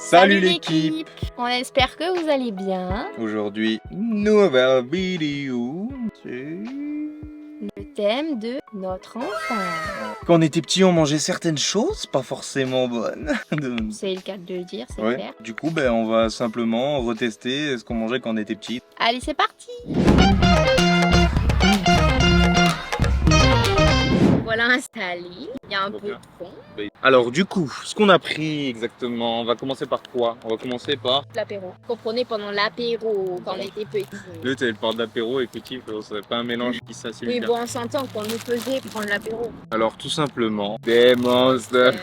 Salut l'équipe! On espère que vous allez bien. Aujourd'hui, nouvelle vidéo. Le thème de notre enfant. Quand on était petit, on mangeait certaines choses pas forcément bonnes. C'est le cas de le dire, c'est Ouais. clair. Du coup, on va simplement retester ce qu'on mangeait quand on était petit. Allez, c'est parti! Voilà installé. Il y a un peu de fond. Alors du coup, ce qu'on a pris exactement, on va commencer par quoi? On va commencer par... L'apéro. Comprenez pendant l'apéro quand on était petit. Le t'avais le part d'apéro et petit, c'est pas un mélange qui s'assimile Oui, bien. bon, on s'entend qu'on nous faisait prendre l'apéro. Alors tout simplement, des monstres.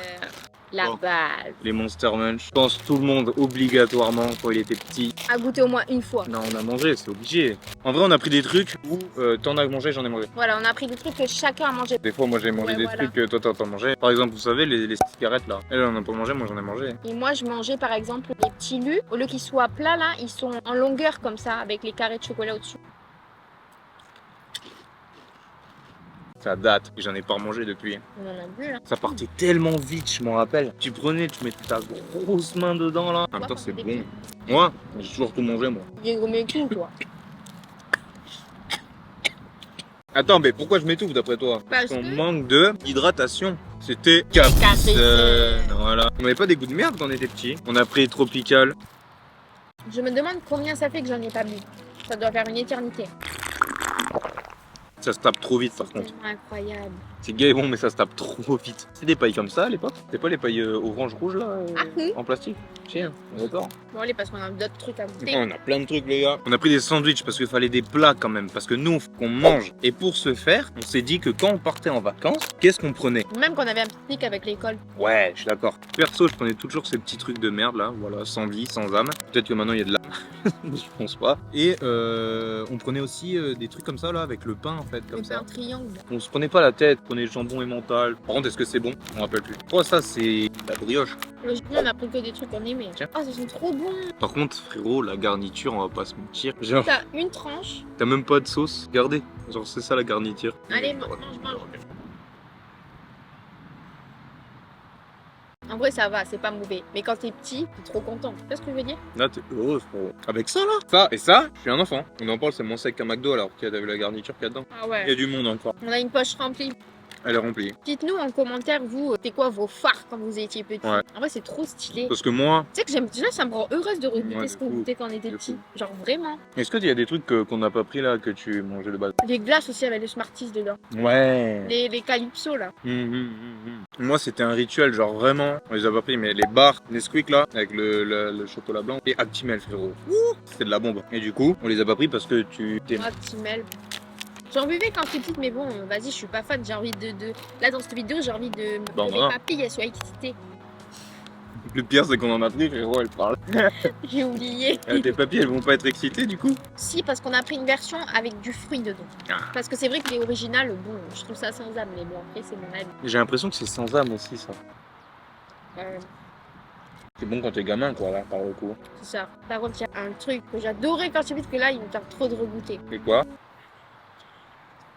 La Bon. base. Les Monster Munch. Je pense tout le monde obligatoirement quand il était petit. À goûter au moins une fois. Non, on a mangé, c'est obligé. En vrai, on a pris des trucs où t'en as mangé, j'en ai mangé. Voilà, on a pris des trucs que chacun a mangé. Des fois, moi j'ai mangé Ouais, des voilà. trucs que toi t'as mangé. Par exemple, vous savez, les cigarettes là. Elle, on a pas mangé, moi j'en ai mangé. Et moi, je mangeais par exemple les petits lus. Au lieu qu'ils soient plats là, ils sont en longueur comme ça, avec les carrés de chocolat au-dessus. Ça date, et j'en ai pas remangé depuis. On en a bu là. Ça partait tellement vite, je m'en rappelle. Tu prenais, tu mettais ta grosse main dedans là. En même temps, c'est des bon. Moi, j'ai toujours tout mangé, moi. J'ai gommé tout, toi. Attends, mais pourquoi je m'étouffe d'après toi? Parce qu'on que- manque de hydratation. C'était Capri-Sun. Voilà. On n'avait pas des goûts de merde quand on était petit. On a pris Tropical. Je me demande combien ça fait que j'en ai pas bu. Ça doit faire une éternité. Ça se tape trop vite par contre. C'est incroyable. C'est gay bon, mais ça se tape trop vite. C'est des pailles comme ça à l'époque? C'était pas les pailles orange-rouge là Ah oui. en plastique? Tiens, d'accord. Bon, allez, parce qu'on a d'autres trucs à goûter. On a plein de trucs les gars. On a pris des sandwichs parce qu'il fallait des plats quand même. Parce que nous, faut qu'on mange. Et pour ce faire, on s'est dit que quand on partait en vacances, qu'est-ce qu'on prenait? Même qu'on avait un pique-nique avec l'école. Ouais, je suis d'accord. Perso, je prenais toujours ces petits trucs de merde là, voilà, sans vie, sans âme. Peut-être que maintenant il y a de l'âme, je pense pas. Et on prenait aussi des trucs comme ça là, avec le pain en fait, comme C'est ça. un triangle. On se prenait pas la tête, on prenait jambon et mental. Par contre, est-ce que c'est bon? Je me rappelle plus. Oh, ça c'est la brioche. Logiquement, on a pris que des trucs qu'on aimait. Tiens. Ah, ça sent trop bon. Par contre, frérot, la garniture, on va pas se mentir. Genre, T'as une tranche. t'as même pas de sauce. Regardez, genre c'est ça la garniture. Allez, mange. En vrai, ça va, c'est pas mauvais. Mais quand t'es petit, t'es trop content. Tu vois ce que je veux dire? Là, t'es heureux, frérot. Avec ça là? Ça et ça, je suis un enfant. On en parle, c'est moins sec qu'un McDo alors qu'il y a de la garniture qu'il y a dedans. Ah Il y ouais. a du monde encore. On a une poche remplie. Elle est remplie. Dites-nous en commentaire, vous, c'est quoi vos phares quand vous étiez petit? Ouais. En vrai, c'est trop stylé. Parce que moi, Tu sais que j'aime déjà, ça me rend heureuse de regoûter Ouais, ce de qu'on fou. goûtait quand on était De petit. fou. Genre vraiment. est-ce qu'il y a des trucs qu'on n'a pas pris là que tu mangeais de base? Les glaces aussi avec les Smarties dedans. Ouais. Les Calypso là. Moi, c'était un rituel, genre vraiment. On les a pas pris, mais les bars Nesquik là, avec le chocolat blanc et Actimel, frérot. C'était de la bombe. Et du coup, on les a pas pris parce que tu t'es. Ah, Timel. J'en buvais quand j'étais petite, mais bon, vas-y, je suis pas fan. J'ai envie de. Là, dans cette vidéo, j'ai envie de. Bon, que voilà. les papilles, elles soient excitées. Le pire, c'est qu'on en a pris, frérot, elle parle. J'ai oublié. Tes papiers, elles vont pas être excitées du coup? Si, parce qu'on a pris une version avec du fruit dedans. Ah. Parce que c'est vrai que les originales, bon, je trouve ça sans âme, les blancs. Après, c'est mon avis. J'ai l'impression que c'est sans âme aussi, ça. C'est bon quand t'es gamin, quoi, là, par le coup. C'est ça. Par contre, il y a un truc que j'adorais quand j'étais petite, que là, il me tarde trop de regoûter. Et quoi?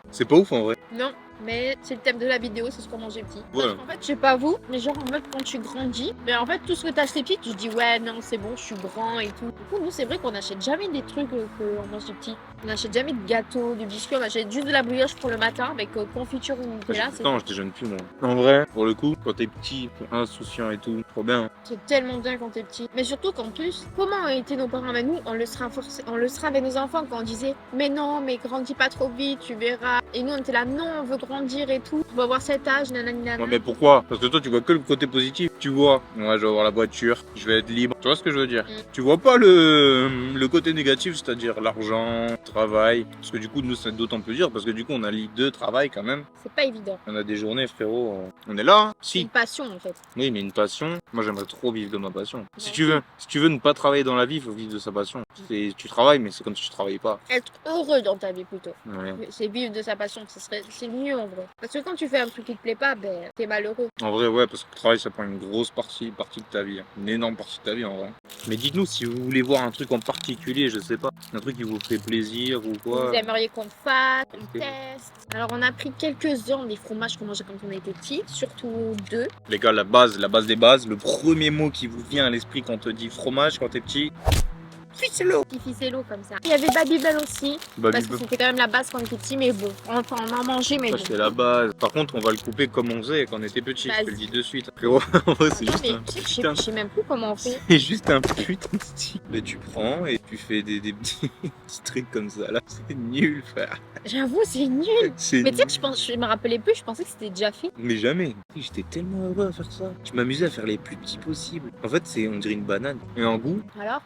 C'est pas ouf en vrai. Non, mais c'est le thème de la vidéo, c'est ce qu'on mangeait petit. Ouais. Parce qu'en fait, je sais pas vous, mais genre en mode quand tu grandis, mais en fait tout ce que t'as acheté petit, tu te dis ouais non c'est bon, je suis grand et tout. Du coup nous c'est vrai qu'on achète jamais des trucs qu'on mange de petit. On achète jamais de gâteaux, de biscuits, on achète juste de la brioche pour le matin avec confiture ou Nutella. Putain, j'étais jeune plus moi. En vrai, pour le coup, quand t'es petit, insouciant et tout, trop bien. C'est tellement bien quand t'es petit. Mais surtout qu'en plus, comment ont été nos parents avec nous, on le sera avec nos enfants quand on disait mais non, mais grandis pas trop vite, tu verras. Et nous on était là non, on veut grandir et tout. On va avoir cet âge, nanani nanana. Ouais, mais pourquoi? Parce que toi, tu vois que le côté positif. Tu vois, ouais, je vais avoir la voiture, je vais être libre. Tu vois ce que je veux dire? Tu vois pas le côté négatif, c'est-à-dire l'argent, travail. Parce que du coup, nous, c'est d'autant plus dur parce que du coup, on a deux travail quand même. C'est pas évident. On a des journées, frérot. On est là, hein. C'est une Si. passion en fait. Oui, mais une passion. Moi, j'aimerais trop vivre de ma passion. Si Ouais. tu veux ne pas travailler dans la vie, il faut vivre de sa passion. Tu travailles, mais c'est comme si tu travaillais pas. Être heureux dans ta vie plutôt. Ouais. C'est vivre de sa passion, c'est mieux en vrai. Parce que quand tu fais un truc qui te plaît pas, ben t'es malheureux. En vrai, ouais, parce que le travail, ça prend une grosse partie de ta vie. Une énorme partie de ta vie, en vrai. Mais dites-nous si vous voulez voir un truc en particulier, je sais pas. Un truc qui vous fait plaisir ou quoi? Vous aimeriez qu'on fasse, qu'on Ok. teste. Alors, on a pris quelques-uns des fromages qu'on mangeait quand on était petit, surtout 2. Les gars, la base des bases, le premier mot qui vous vient à l'esprit quand on te dit fromage quand t'es petit, ficello. Petit ficello comme ça. Il y avait Babybel aussi, parce que c'était quand même la base quand on était petit, mais bon, enfin, on en mangeait, mais Ça, bon. c'est la base. Par contre, on va le couper comme on faisait quand on était petit, je te le dis de suite. Frérot, c'est Attends, juste mais un tu sais que putain. je sais même plus comment on fait. C'est juste un putain de style. Mais tu prends et tu fais des petits, petits trucs comme ça. Là, c'est nul, frère. J'avoue, c'est nul. C'est Mais tu sais nul. que je me rappelais plus, je pensais que c'était déjà fait. Mais jamais. J'étais tellement heureux à faire ça. Je m'amusais à faire les plus petits possibles. En fait, on dirait une banane. Et en goût, Alors?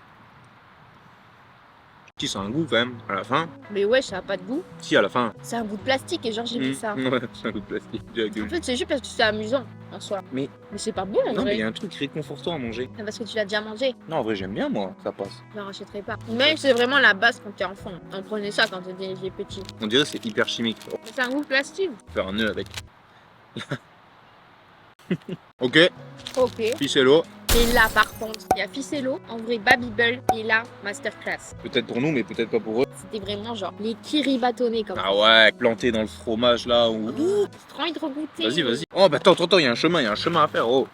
si ça a un goût quand même. À la fin, Mais ouais, ça a pas de goût. si à la fin. C'est un goût de plastique et genre j'ai mis ça. Ouais, c'est un goût de plastique. En fait, c'est juste parce que c'est amusant en soi. Mais- c'est pas bon en Non, mais il y vrai. a un truc réconfortant à manger. C'est parce que tu l'as déjà mangé. Non, en vrai, j'aime bien moi, ça passe. Je ne rachèterai pas. Même c'est vraiment la base quand t'es enfant. On prenait ça quand t'étais petit. On dirait que c'est hyper chimique. On va Mais c'est un goût de plastique. faire un nœud avec. Ok, Ok. ficello. Et là, par contre, il y a Ficello, en vrai Babybel et là, Masterclass. Peut-être pour nous, mais peut-être pas pour eux. C'était vraiment genre les kiri bâtonnés comme ça. Ah ouais, planté dans le fromage là. Ou... J'ai trop envie de regoûter. Vas-y, vas-y. Oh, bah attends, il y a un chemin à faire. Oh.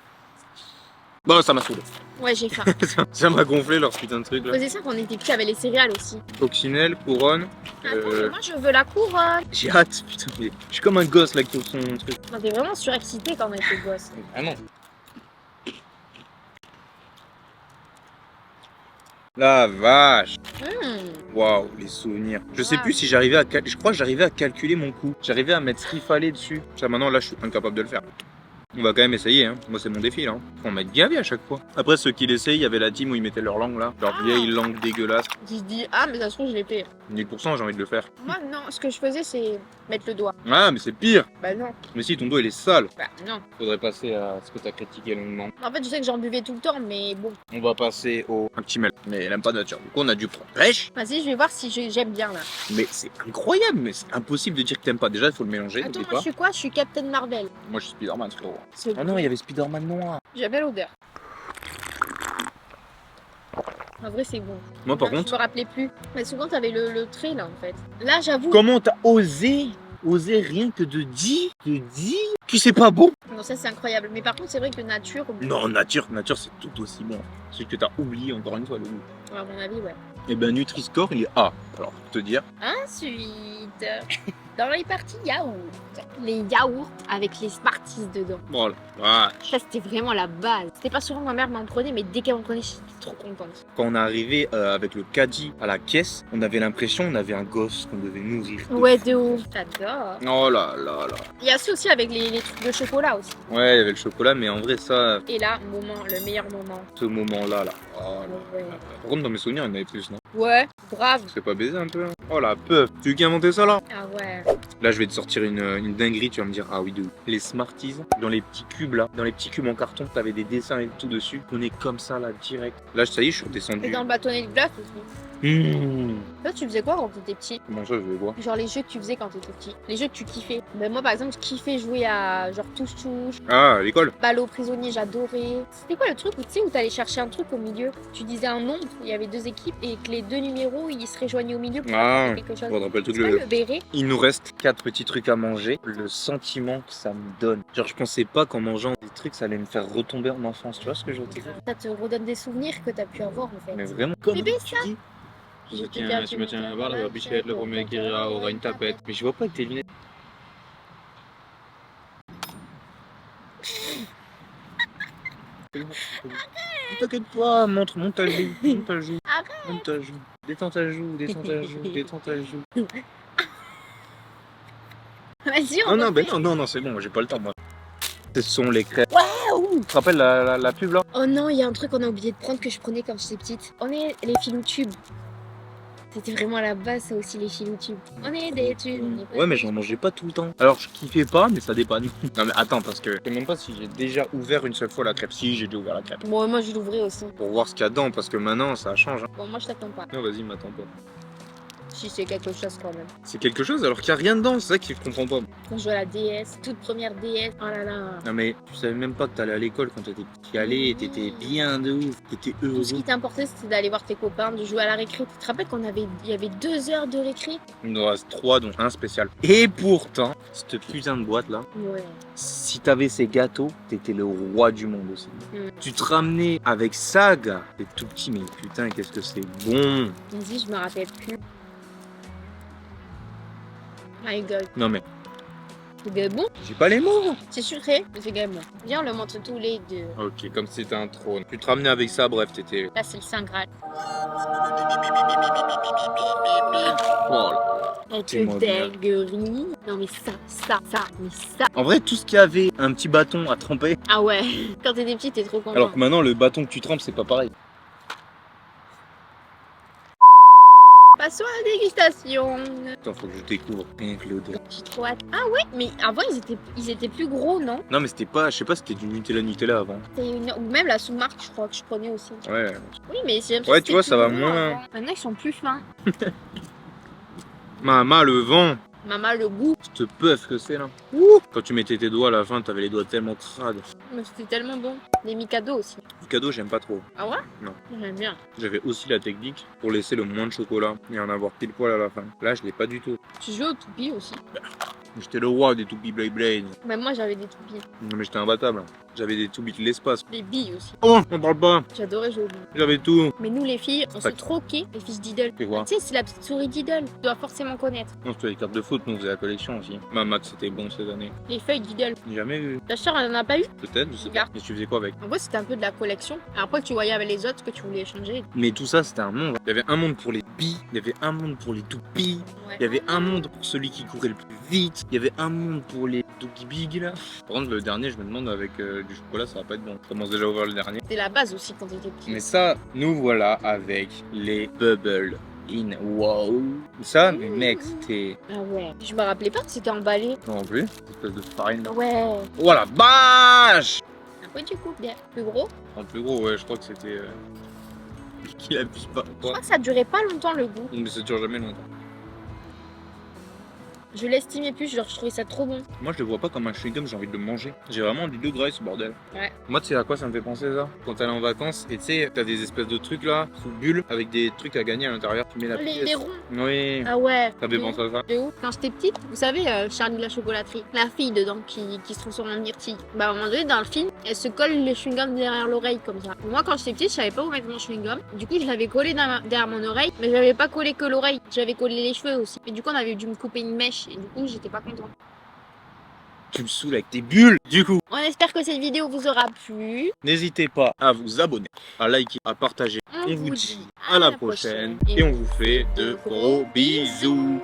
Bon, ça m'a saoulé. Ouais, j'ai faim. Ça m'a gonflé leur putain de truc On là. faisait ça quand on était petit avec les céréales aussi. Coccinelle, couronne. Attends, mais moi je veux la couronne. J'ai hâte, putain. Mais je suis comme un gosse là qui ouvre son truc. On était vraiment surexcités quand on était gosse. Ah non. La vache. Waouh, les souvenirs. Je sais Wow. plus si j'arrivais à... Je crois que j'arrivais à calculer mon coût. J'arrivais à mettre ce qu'il fallait dessus. Ça, maintenant, là, je suis incapable de le faire. On va quand même essayer, hein. Moi, c'est mon défi, là. Faut en mettre gavé à chaque fois. Après, ceux qui l'essayent, il y avait la team où ils mettaient leur langue, là. Leur Ah. vieille langue dégueulasse. Tu te dis, ah, mais ça se trouve, je l'ai fait. 1000%, j'ai envie de le faire. Moi, non, ce que je faisais, c'est mettre le doigt. Ah, mais c'est pire. Bah non, Mais si, ton doigt, il est sale. bah non. Faudrait passer à ce que t'as critiqué longuement. En fait, je sais que j'en buvais tout le temps, mais bon. On va passer au Actimel. Mais elle aime pas nature. Du coup, on a dû prendre pêche. Vas-y, je vais voir si j'aime bien là. Mais c'est incroyable. Mais c'est impossible de dire que t'aimes pas. Déjà, il faut le mélanger. Attends, n'oublie moi pas. je suis quoi? Je suis Captain Marvel. Moi, je suis Spider-Man, frérot. C'est Ah non, il y avait Spider-Man noir. J'aime bien l'odeur. En vrai, c'est bon. Moi, par Je contre, me rappelais plus. Mais souvent, t'avais le trait là en fait. Là, j'avoue. comment t'as osé rien que de dire que c'est pas bon? Non, ça c'est incroyable. Mais par contre, c'est vrai que nature, Non, nature, c'est tout aussi bon. C'est que t'as oublié encore une fois le goût. à mon avis, ouais. Et ben Nutri-Score, il est A. Alors, pour te dire, Ensuite, dans les parties yaourt. Les yaourts avec les Smarties dedans. voilà. Voilà. Ça, c'était vraiment la base. C'était pas souvent que ma mère m'en prenait, mais dès qu'elle m'en prenait, j'étais trop contente. Quand on est arrivé avec le caddie à la caisse, on avait l'impression qu'on avait un gosse qu'on devait nourrir. Ouais, de ouf. J'adore. Oh là là là. Il y a ça aussi avec les trucs de chocolat aussi. Ouais, il y avait le chocolat, mais en vrai, ça, Et là, le meilleur moment. ce moment-là, là. Oh là Ouais. là. Par contre, dans mes souvenirs, il y en avait plus, non? Ouais, grave. C'est pas baisé un peu, hein? Oh la peur. Tu veux qui a inventé ça, là? Ah ouais. Là, je vais te sortir une dinguerie, tu vas me dire, ah oui, de ouf. Les Smarties, dans les petits cubes, là, dans les petits cubes en carton, t'avais des dessins et tout dessus. On est comme ça, là, direct. Là, ça y est, je suis Et redescendu. dans le bâtonnet de glace aussi. Toi, tu faisais quoi quand t'étais petit? Comment ça, je vais voir? Genre les jeux que tu faisais quand t'étais petit. Les jeux que tu kiffais. Ben moi, par exemple, je kiffais jouer à genre touche-touche, Ah, à l'école? balle aux prisonniers, j'adorais. C'était quoi le truc où tu sais où t'allais chercher un truc au milieu? Tu disais un nombre, il y avait 2 équipes et que les 2 numéros ils se rejoignaient au milieu pour Ah, faire quelque chose. je me rappelle tout C'est pas le... le béret? Il nous reste 4 petits trucs à manger. Le sentiment que ça me donne. Genre, je pensais pas qu'en mangeant des trucs, ça allait me faire retomber en enfance. Tu vois ce que je veux dire? Ça te redonne des souvenirs que t'as pu avoir en fait. Mais vraiment, comme Bébé, tu ça dis. Je te me tiens à voir, la bichette, le premier qui rira aura une tapette. Mais je vois pas avec tes lunettes. T'inquiète pas, monte ta joue, monte ta joue, monte ta joue. Détends ta joue, détends ta joue, détends ta joue. Vas-y, on Non, non, refait. ben non, c'est bon, j'ai pas le temps, moi. Ce sont les crêpes. Tu te rappelles la pub, là? Oh non, il y a un truc qu'on a oublié de prendre que je prenais quand j'étais petite. On est les filoutubes. C'était vraiment à la base, ça aussi, les filoutubes. On est des tubes. Ouais, mais j'en mangeais pas tout le temps. Alors, je kiffais pas, mais ça dépanne. Non, mais attends, parce que je sais même pas si j'ai déjà ouvert une seule fois la crêpe. Si, j'ai déjà ouvert la crêpe. Bon, moi je l'ouvrais aussi. Pour voir ce qu'il y a dedans, parce que maintenant, ça change. Hein. Bon, moi je t'attends pas. Non, vas-y, m'attends pas. Si c'est quelque chose quand même. C'est quelque chose alors qu'il n'y a rien dedans, c'est ça que je comprends pas. Quand je jouais à la DS, toute première DS, oh là là. Non mais tu savais même pas que t'allais à l'école quand t'étais petit. Allais, t'étais bien de ouf, t'étais heureux. Tout ce qui t'importait, c'était d'aller voir tes copains, de jouer à la récré. Tu te rappelles il y avait 2 heures de récré? Il nous en reste 3 dont un spécial. Et pourtant, cette putain de boîte là, Ouais. si t'avais ces gâteaux, t'étais le roi du monde aussi. Mm. Tu te ramenais avec ça, gars. T'es tout petit, mais putain, qu'est-ce que c'est bon. Vas-y, je me rappelle plus. My god. Non mais, C'est bien bon. j'ai pas les mots. C'est sucré, mais c'est quand même bon. Viens, on le montre tous les deux. Ok, comme si c'était un trône. Tu te ramenais avec ça, bref, t'étais... Là, c'est le Saint Graal. Oh là. Oh, C'est moi, bien. dinguerie. Non, mais ça. En vrai, tout ce qui avait un petit bâton à tremper, Ah ouais. Quand t'étais petit, t'es trop content. alors que maintenant, le bâton que tu trempes, c'est pas pareil. Passons à la dégustation. Attends, faut que je découvre rien que l'odeur. J'ai trop hâte. Ah ouais, mais avant, ils étaient plus gros, non? Non, mais c'était pas, je sais pas, c'était du Nutella avant. Ou même la sous-marque, je crois, que je prenais aussi. Ouais. Oui, mais j'ai l'impression Ouais, que tu vois, c'était ça va plus gros moins. avant. Maintenant, ils sont plus fins. Maman, le vent. Maman, le goût. Cette puff que c'est là. Ouh. Quand tu mettais tes doigts à la fin, t'avais les doigts tellement crades. Mais c'était tellement bon. Les Mikado aussi. Le cadeau, j'aime pas trop. Ah ouais? Non. J'aime bien. J'avais aussi la technique pour laisser le moins de chocolat et en avoir pile poil à la fin. Là, je l'ai pas du tout. Tu jouais au toupie aussi. J'étais le roi des toupies Blade Blade. Même moi, j'avais des toupies. Non, mais j'étais imbattable. J'avais des toupies de l'espace. Des billes aussi. Oh, on parle pas. J'adorais jouer aux billes. J'avais tout. Mais nous, les filles, on se Tac. troquait les fiches Diddle. C'est quoi? Tu sais, c'est la petite souris Diddle. Tu dois forcément connaître. Non, c'était les cartes de foot, nous on faisait la collection aussi. Ma maths, c'était bon cette année. Les feuilles Diddle. J'ai jamais vu. Ta soeur, elle en a pas eu? Peut-être, je sais pas. Regarde. Mais tu faisais quoi avec? En vrai, c'était un peu de la collection. Après, tu voyais avec les autres ce que tu voulais échanger. Mais tout ça, c'était un monde. Il y avait un monde pour les billes, il y avait un monde pour les toupies, Ouais. il y avait un monde pour celui qui courait le plus vite, il y avait un monde pour les Doogie Big là. Par contre, le dernier, je me demande avec du chocolat, ça va pas être bon. Je commence déjà à ouvrir le dernier. C'était la base aussi quand t'étais petit. Mais ça, nous voilà avec les Bubble In. Wow. Ça, mais mec, c'était. Ah ouais. Je me rappelais pas que c'était emballé. Non plus, cette espèce de farine. Ouais. Oh la vache! Après, du coup, bien. Plus gros. En plus gros, ouais, je crois que c'était. Qu'il abuse pas. Je crois que ça durait pas longtemps le goût. Mais ça dure jamais longtemps. Je l'estimais plus, genre je trouvais ça trop bon. Moi, je le vois pas comme un chewing-gum, j'ai envie de le manger. J'ai vraiment du degré ce bordel. Ouais. Moi, tu sais à quoi ça me fait penser ça? Quand t'allais en vacances et tu sais, t'as des espèces de trucs là, sous bulles, avec des trucs à gagner à l'intérieur. Tu mets la pièce. Les ronds. Oui. Ah ouais. Ça fait De penser à ça. ouf. De ouf. Quand j'étais petite, vous savez, Charlie la chocolaterie, la fille dedans qui se transforme en myrtille. Bah, à un moment donné, dans le film, elle se colle les chewing-gums derrière l'oreille comme ça. Moi, quand j'étais petite, je savais pas où mettre mon chewing-gum. Du coup, je l'avais collé derrière mon oreille, mais j'avais pas collé que l'oreille. J'avais collé les cheveux aussi. Et du coup, on avait dû me couper une mèche. Et du coup, j'étais pas contente. Tu me saoules avec tes bulles. Du coup, On espère que cette vidéo vous aura plu. n'hésitez pas à vous abonner, à liker, à partager. On vous dit à la prochaine et on vous fait de gros bisous.